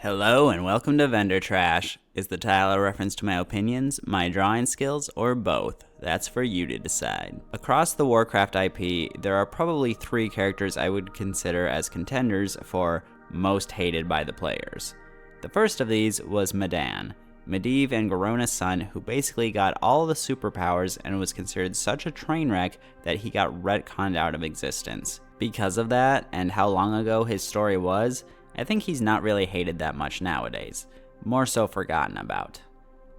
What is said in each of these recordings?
Hello and welcome to Vendor Trash. Is the title a reference to my opinions, my drawing skills, or both? That's for you to decide. Across the Warcraft IP, there are probably 3 characters I would consider as contenders for most hated by the players. The first of these was Medan, Medivh and Garona's son, who basically got all the superpowers and was considered such a train wreck that he got retconned out of existence. Because of that, and how long ago his story was, I think he's not really hated that much nowadays, more so forgotten about.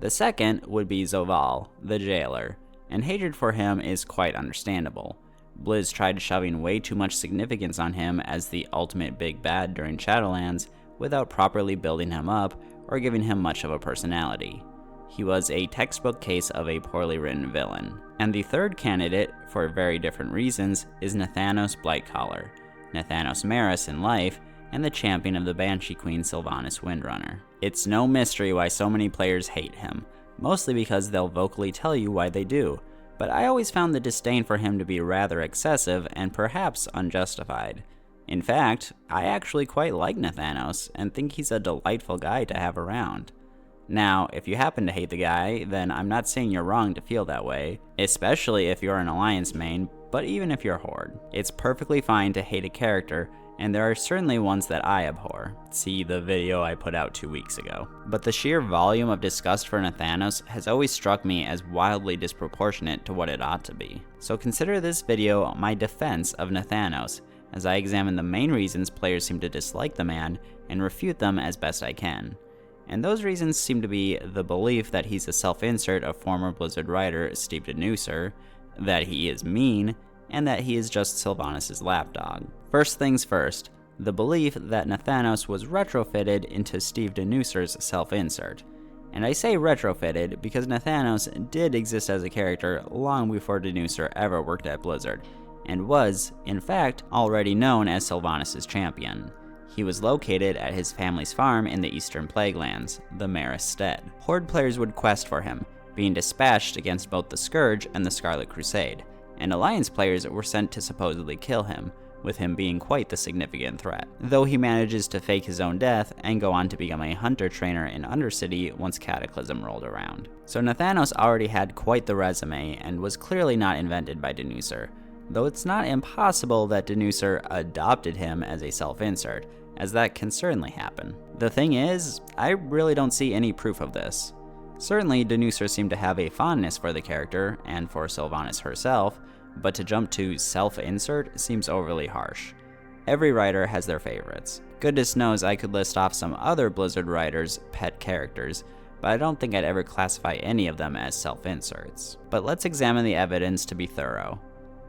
The second would be Zovaal, the jailer, and hatred for him is quite understandable. Blizz tried shoving way too much significance on him as the ultimate big bad during Shadowlands without properly building him up or giving him much of a personality. He was a textbook case of a poorly written villain. And the third candidate, for very different reasons, is Nathanos Blightcaller, Nathanos Maris in life, and the champion of the Banshee Queen Sylvanas Windrunner. It's no mystery why so many players hate him, mostly because they'll vocally tell you why they do, but I always found the disdain for him to be rather excessive and perhaps unjustified. In fact, I actually quite like Nathanos and think he's a delightful guy to have around. Now, if you happen to hate the guy, then I'm not saying you're wrong to feel that way, especially if you're an Alliance main, but even if you're Horde. It's perfectly fine to hate a character, and there are certainly ones that I abhor. See the video I put out 2 weeks ago. But the sheer volume of disgust for Nathanos has always struck me as wildly disproportionate to what it ought to be. So consider this video my defense of Nathanos, as I examine the main reasons players seem to dislike the man and refute them as best I can. And those reasons seem to be the belief that he's a self-insert of former Blizzard writer Steve Denusser, that he is mean, and that he is just Sylvanas' lapdog. First things first, the belief that Nathanos was retrofitted into Steve Denusser's self-insert. And I say retrofitted because Nathanos did exist as a character long before Denusser ever worked at Blizzard, and was, in fact, already known as Sylvanas' champion. He was located at his family's farm in the Eastern Plaguelands, the Maris Stead. Horde players would quest for him, being dispatched against both the Scourge and the Scarlet Crusade, and Alliance players were sent to supposedly kill him, with him being quite the significant threat, though he manages to fake his own death and go on to become a hunter trainer in Undercity once Cataclysm rolled around. So Nathanos already had quite the resume and was clearly not invented by Denusser, though it's not impossible that Denusser adopted him as a self-insert, as that can certainly happen. The thing is, I really don't see any proof of this. Certainly, Denusser seemed to have a fondness for the character, and for Sylvanas herself, but to jump to self-insert seems overly harsh. Every writer has their favorites. Goodness knows I could list off some other Blizzard writers' pet characters, but I don't think I'd ever classify any of them as self-inserts. But let's examine the evidence to be thorough.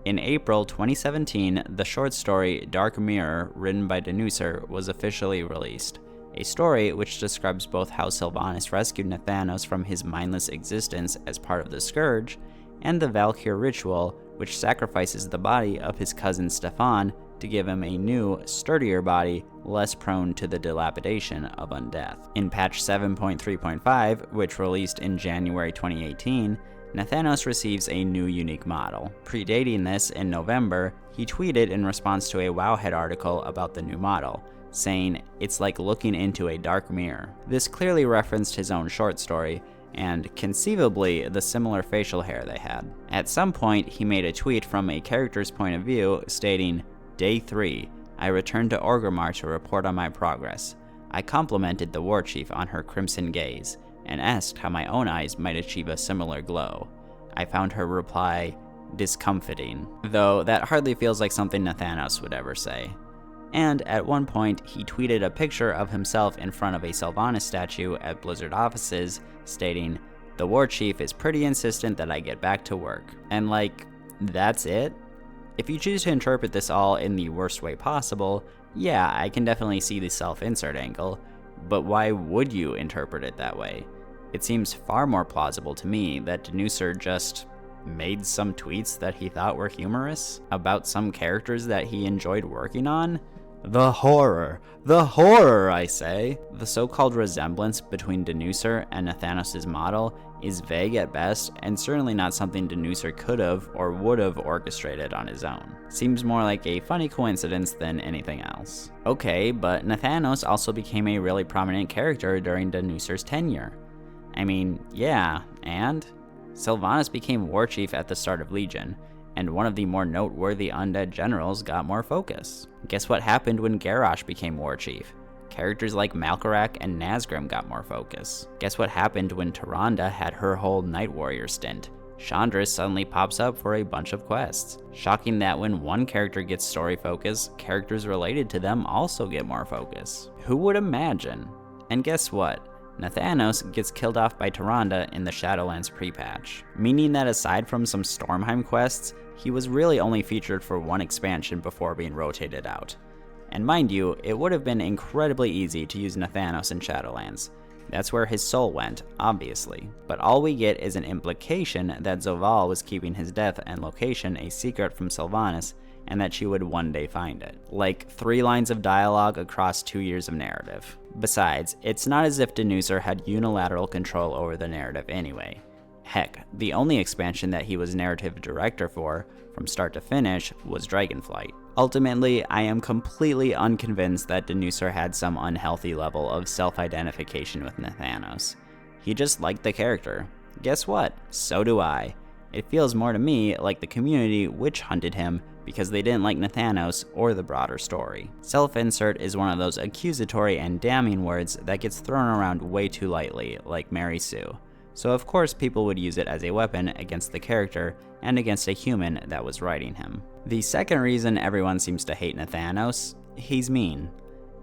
In April 2017, the short story Dark Mirror, written by Denusser, was officially released. A story which describes both how Sylvanas rescued Nathanos from his mindless existence as part of the Scourge, and the Valkyr ritual, which sacrifices the body of his cousin Stefan to give him a new, sturdier body, less prone to the dilapidation of undeath. In patch 7.3.5, which released in January 2018, Nathanos receives a new unique model. Predating this, in November, he tweeted in response to a Wowhead article about the new model, saying, "It's like looking into a dark mirror." This clearly referenced his own short story, and conceivably the similar facial hair they had. At some point, he made a tweet from a character's point of view stating, "Day 3, I returned to Orgrimmar to report on my progress. I complimented the war chief on her crimson gaze, and asked how my own eyes might achieve a similar glow. I found her reply discomfiting," though that hardly feels like something Nathanos would ever say. And at one point, he tweeted a picture of himself in front of a Sylvanas statue at Blizzard offices, stating, "The war chief is pretty insistent that I get back to work." And that's it? If you choose to interpret this all in the worst way possible, yeah, I can definitely see the self-insert angle, but why would you interpret it that way? It seems far more plausible to me that Denusser just made some tweets that he thought were humorous about some characters that he enjoyed working on, The horror! The horror, I say! The so-called resemblance between Denuser and Nathanos' model is vague at best, and certainly not something Denuser could've or would've orchestrated on his own. Seems more like a funny coincidence than anything else. Okay, but Nathanos also became a really prominent character during Denuser's tenure. I mean, yeah, and? Sylvanas became war chief at the start of Legion, and one of the more noteworthy undead generals got more focus. Guess what happened when Garrosh became war chief? Characters like Malkarak and Nazgrim got more focus. Guess what happened when Tyrande had her whole Night Warrior stint? Chandra suddenly pops up for a bunch of quests. Shocking that when one character gets story focus, characters related to them also get more focus. Who would imagine? And guess what? Nathanos gets killed off by Tyrande in the Shadowlands pre-patch, meaning that aside from some Stormheim quests, he was really only featured for one expansion before being rotated out. And mind you, it would have been incredibly easy to use Nathanos in Shadowlands. That's where his soul went, obviously. But all we get is an implication that Zovaal was keeping his death and location a secret from Sylvanas, and that she would one day find it. Like 3 lines of dialogue across 2 years of narrative. Besides, it's not as if Denuser had unilateral control over the narrative anyway. Heck, the only expansion that he was narrative director for, from start to finish, was Dragonflight. Ultimately, I am completely unconvinced that Denuser had some unhealthy level of self-identification with Nathanos. He just liked the character. Guess what? So do I. It feels more to me like the community witch hunted him because they didn't like Nathanos or the broader story. Self-insert is one of those accusatory and damning words that gets thrown around way too lightly, like Mary Sue. So of course people would use it as a weapon against the character and against a human that was writing him. The second reason everyone seems to hate Nathanos, he's mean.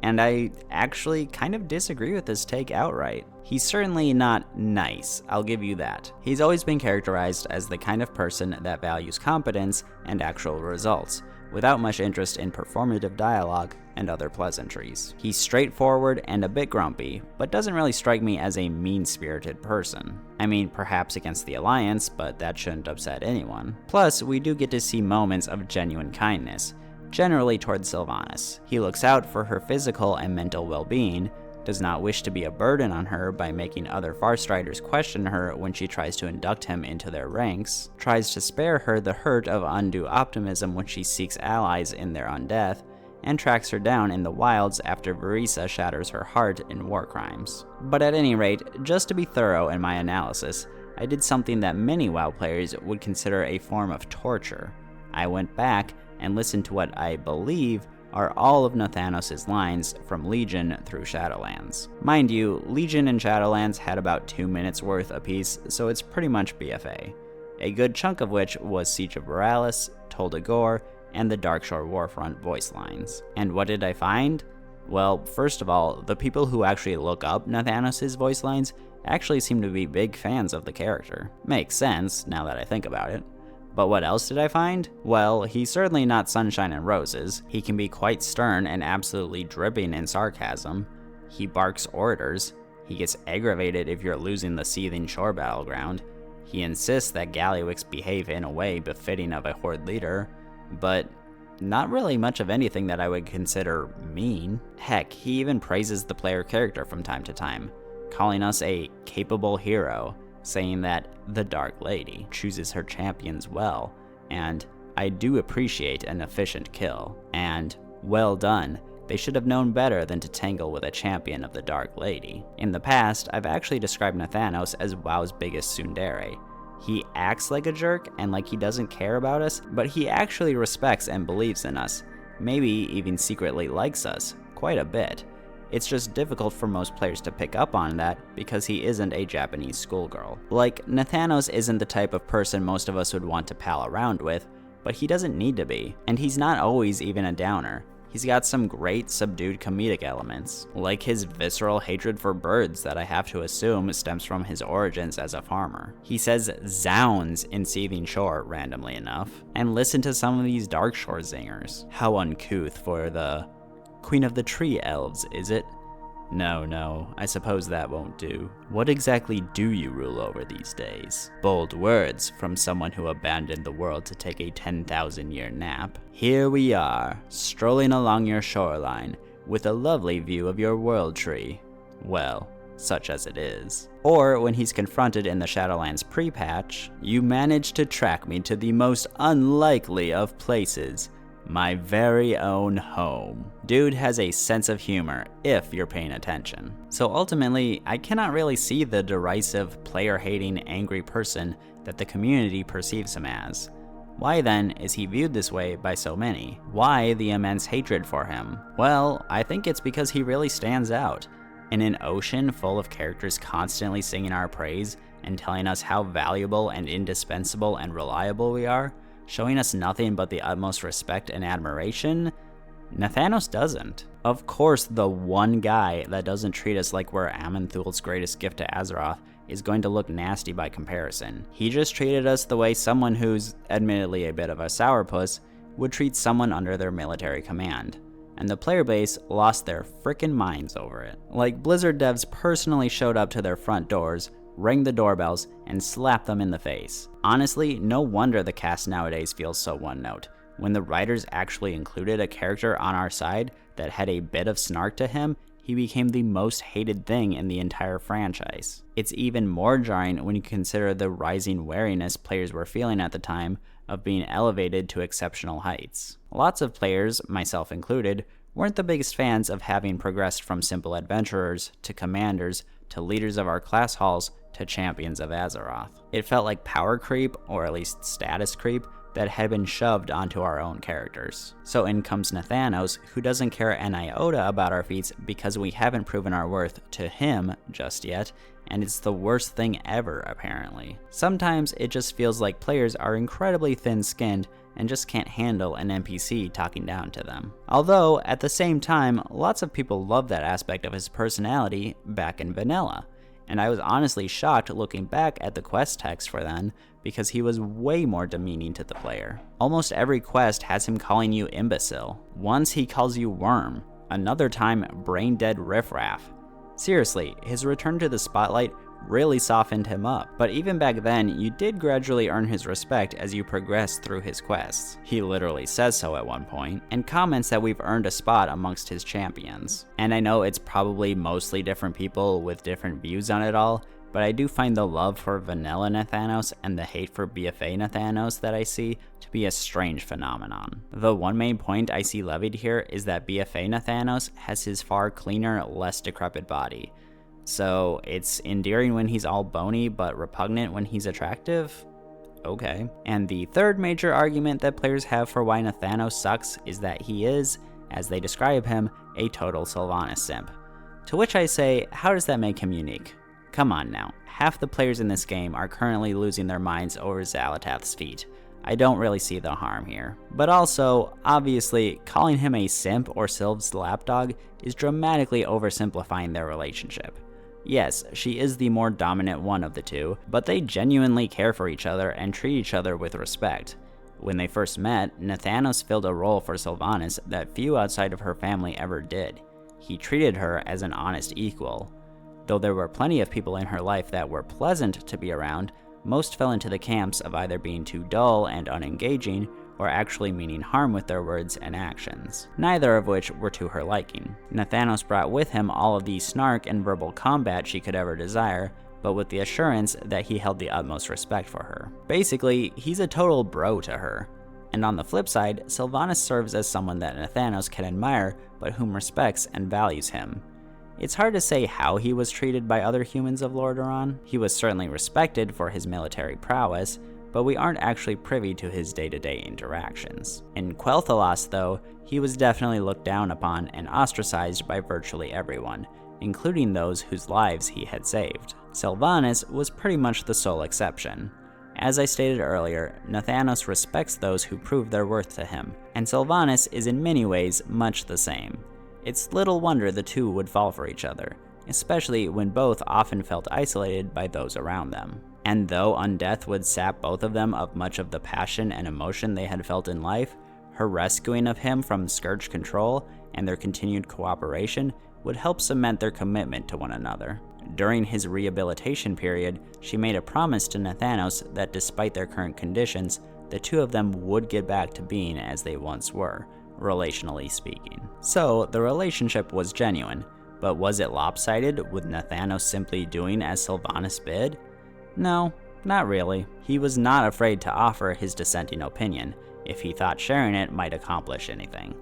And I actually kind of disagree with this take outright. He's certainly not nice, I'll give you that. He's always been characterized as the kind of person that values competence and actual results, without much interest in performative dialogue and other pleasantries. He's straightforward and a bit grumpy, but doesn't really strike me as a mean-spirited person. I mean, perhaps against the Alliance, but that shouldn't upset anyone. Plus, we do get to see moments of genuine kindness, generally towards Sylvanas. He looks out for her physical and mental well-being, does not wish to be a burden on her by making other Farstriders question her when she tries to induct him into their ranks, tries to spare her the hurt of undue optimism when she seeks allies in their undeath, and tracks her down in the wilds after Verisa shatters her heart in war crimes. But at any rate, just to be thorough in my analysis, I did something that many WoW players would consider a form of torture. I went back and listened to what I believe are all of Nathanos' lines from Legion through Shadowlands. Mind you, Legion and Shadowlands had about 2 minutes worth apiece, so it's pretty much BFA. A good chunk of which was Siege of Borealis, Tolda Gore, and the Darkshore Warfront voice lines. And what did I find? Well, first of all, the people who actually look up Nathanos' voice lines actually seem to be big fans of the character. Makes sense, now that I think about it. But what else did I find? Well, he's certainly not sunshine and roses. He can be quite stern and absolutely dripping in sarcasm. He barks orders. He gets aggravated if you're losing the Seething Shore battleground. He insists that Gallywix behave in a way befitting of a Horde leader, but not really much of anything that I would consider mean. Heck, he even praises the player character from time to time, calling us a capable hero, saying that the Dark Lady chooses her champions well, and I do appreciate an efficient kill, and well done, they should have known better than to tangle with a champion of the Dark Lady. In the past, I've actually described Nathanos as WoW's biggest tsundere. He acts like a jerk and like he doesn't care about us, but he actually respects and believes in us, maybe even secretly likes us, quite a bit. It's just difficult for most players to pick up on that because he isn't a Japanese schoolgirl. Like, Nathanos isn't the type of person most of us would want to pal around with, but he doesn't need to be. And he's not always even a downer. He's got some great subdued comedic elements, like his visceral hatred for birds that I have to assume stems from his origins as a farmer. He says zounds in Seething Shore randomly enough, and listen to some of these Darkshore zingers. How uncouth for the Queen of the Tree Elves, is it? No, I suppose that won't do. What exactly do you rule over these days? Bold words from someone who abandoned the world to take a 10,000-year nap. Here we are, strolling along your shoreline, with a lovely view of your world tree. Well, such as it is. Or when he's confronted in the Shadowlands pre-patch, you managed to track me to the most unlikely of places, my very own home. Dude has a sense of humor, if you're paying attention. So ultimately, I cannot really see the derisive, player-hating, angry person that the community perceives him as. Why then is he viewed this way by so many? Why the immense hatred for him? Well, I think it's because he really stands out. In an ocean full of characters constantly singing our praise and telling us how valuable and indispensable and reliable we are, showing us nothing but the utmost respect and admiration, Nathanos doesn't. Of course, the one guy that doesn't treat us like we're Amenthul's greatest gift to Azeroth is going to look nasty by comparison. He just treated us the way someone who's admittedly a bit of a sourpuss would treat someone under their military command. And the player base lost their frickin' minds over it. Like, Blizzard devs personally showed up to their front doors, rang the doorbells, and slapped them in the face. Honestly, no wonder the cast nowadays feels so one note. When the writers actually included a character on our side that had a bit of snark to him, he became the most hated thing in the entire franchise. It's even more jarring when you consider the rising wariness players were feeling at the time of being elevated to exceptional heights. Lots of players, myself included, weren't the biggest fans of having progressed from simple adventurers to commanders to leaders of our class halls to champions of Azeroth. It felt like power creep, or at least status creep, that had been shoved onto our own characters. So in comes Nathanos, who doesn't care an iota about our feats because we haven't proven our worth to him just yet, and it's the worst thing ever, apparently. Sometimes it just feels like players are incredibly thin-skinned and just can't handle an NPC talking down to them. Although, at the same time, lots of people love that aspect of his personality back in vanilla, and I was honestly shocked looking back at the quest text for then, because he was way more demeaning to the player. Almost every quest has him calling you imbecile. Once he calls you worm, another time brain-dead riffraff. Seriously, his return to the spotlight really softened him up, but even back then, you did gradually earn his respect as you progressed through his quests. He literally says so at one point, and comments that we've earned a spot amongst his champions. And I know it's probably mostly different people with different views on it all, but I do find the love for vanilla Nathanos and the hate for BFA Nathanos that I see to be a strange phenomenon. The one main point I see levied here is that BFA Nathanos has his far cleaner, less decrepit body. So it's endearing when he's all bony, but repugnant when he's attractive? Okay. And the third major argument that players have for why Nathanos sucks is that he is, as they describe him, a total Sylvanas simp. To which I say, how does that make him unique? Come on now, half the players in this game are currently losing their minds over Xal'atath's feat. I don't really see the harm here. But also, obviously, calling him a simp or Sylv's lapdog is dramatically oversimplifying their relationship. Yes, she is the more dominant one of the two, but they genuinely care for each other and treat each other with respect. When they first met, Nathanos filled a role for Sylvanas that few outside of her family ever did. He treated her as an honest equal. Though there were plenty of people in her life that were pleasant to be around, most fell into the camps of either being too dull and unengaging, or actually meaning harm with their words and actions, neither of which were to her liking. Nathanos brought with him all of the snark and verbal combat she could ever desire, but with the assurance that he held the utmost respect for her. Basically, he's a total bro to her. And on the flip side, Sylvanas serves as someone that Nathanos can admire, but whom respects and values him. It's hard to say how he was treated by other humans of Lordaeron. He was certainly respected for his military prowess, but we aren't actually privy to his day-to-day interactions. In Quel'Thalas, though, he was definitely looked down upon and ostracized by virtually everyone, including those whose lives he had saved. Sylvanas was pretty much the sole exception. As I stated earlier, Nathanos respects those who prove their worth to him, and Sylvanas is in many ways much the same. It's little wonder the two would fall for each other, especially when both often felt isolated by those around them. And though undeath would sap both of them of much of the passion and emotion they had felt in life, her rescuing of him from Scourge control and their continued cooperation would help cement their commitment to one another. During his rehabilitation period, she made a promise to Nathanos that despite their current conditions, the two of them would get back to being as they once were, relationally speaking. So, the relationship was genuine, but was it lopsided with Nathanos simply doing as Sylvanas bid? No, not really. He was not afraid to offer his dissenting opinion, if he thought sharing it might accomplish anything.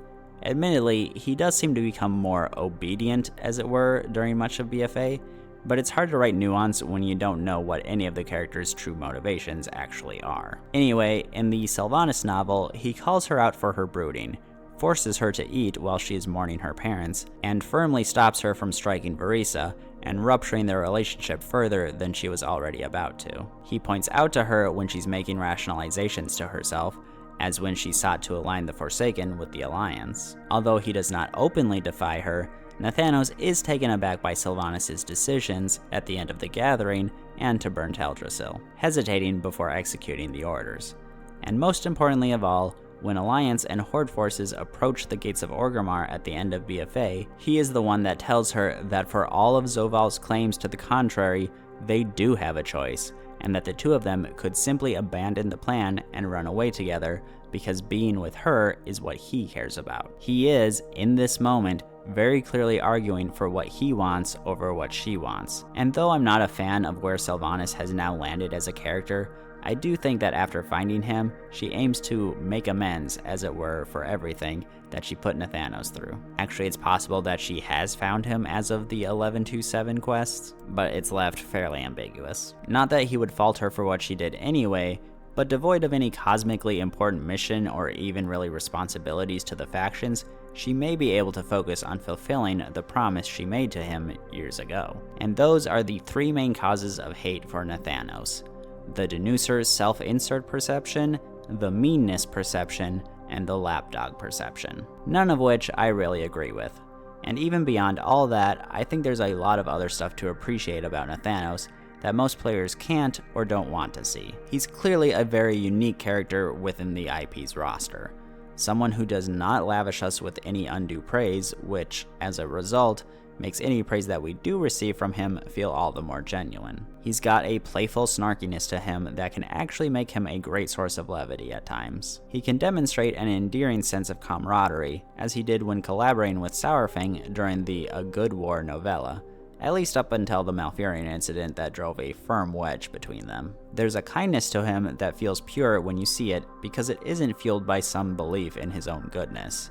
Admittedly, he does seem to become more obedient, as it were, during much of BFA, but it's hard to write nuance when you don't know what any of the characters' true motivations actually are. Anyway, in the Sylvanas novel, he calls her out for her brooding, forces her to eat while she is mourning her parents, and firmly stops her from striking Varisa and rupturing their relationship further than she was already about to. He points out to her when she's making rationalizations to herself, as when she sought to align the Forsaken with the Alliance. Although he does not openly defy her, Nathanos is taken aback by Sylvanas' decisions at the end of the Gathering and to burn Teldrassil, hesitating before executing the orders. And most importantly of all, when Alliance and Horde forces approach the gates of Orgrimmar at the end of BFA, he is the one that tells her that for all of Zoval's claims to the contrary, they do have a choice, and that the two of them could simply abandon the plan and run away together because being with her is what he cares about. He is, in this moment, very clearly arguing for what he wants over what she wants. And though I'm not a fan of where Sylvanas has now landed as a character, I do think that after finding him, she aims to make amends, as it were, for everything that she put Nathanos through. Actually, it's possible that she has found him as of the 1127 quests, but it's left fairly ambiguous. Not that he would fault her for what she did anyway, but devoid of any cosmically important mission or even really responsibilities to the factions, she may be able to focus on fulfilling the promise she made to him years ago. And those are the three main causes of hate for Nathanos: the Denuser's self-insert perception, the meanness perception, and the lapdog perception. None of which I really agree with. And even beyond all that, I think there's a lot of other stuff to appreciate about Nathanos that most players can't or don't want to see. He's clearly a very unique character within the IP's roster. Someone who does not lavish us with any undue praise, which, as a result, makes any praise that we do receive from him feel all the more genuine. He's got a playful snarkiness to him that can actually make him a great source of levity at times. He can demonstrate an endearing sense of camaraderie, as he did when collaborating with Sourfang during the A Good War novella, at least up until the Malfurion incident that drove a firm wedge between them. There's a kindness to him that feels pure when you see it because it isn't fueled by some belief in his own goodness.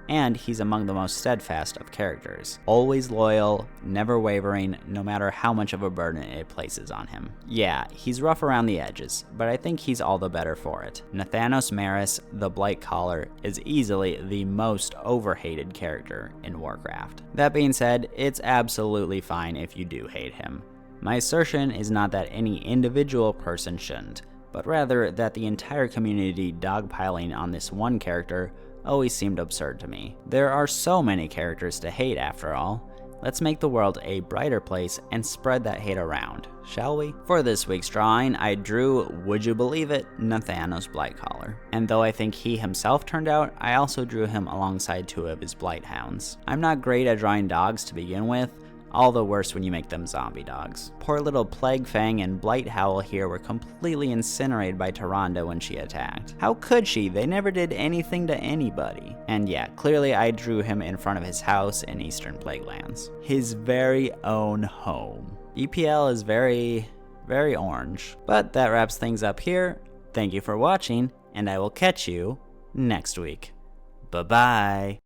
And he's among the most steadfast of characters. Always loyal, never wavering, no matter how much of a burden it places on him. Yeah, he's rough around the edges, but I think he's all the better for it. Nathanos Maris, the Blight Caller, is easily the most overhated character in Warcraft. That being said, it's absolutely fine if you do hate him. My assertion is not that any individual person shouldn't, but rather that the entire community dogpiling on this one character always seemed absurd to me. There are so many characters to hate after all. Let's make the world a brighter place and spread that hate around, shall we? For this week's drawing, I drew, would you believe it, Nathanos Blightcaller. And though I think he himself turned out, I also drew him alongside two of his Blighthounds. I'm not great at drawing dogs to begin with, all the worse when you make them zombie dogs. Poor little Plague Fang and Blight Howl here were completely incinerated by Tyrande when she attacked. How could she? They never did anything to anybody. And yeah, clearly I drew him in front of his house in Eastern Plaguelands. His very own home. EPL is very, very orange. But that wraps things up here. Thank you for watching, and I will catch you next week. Bye-bye.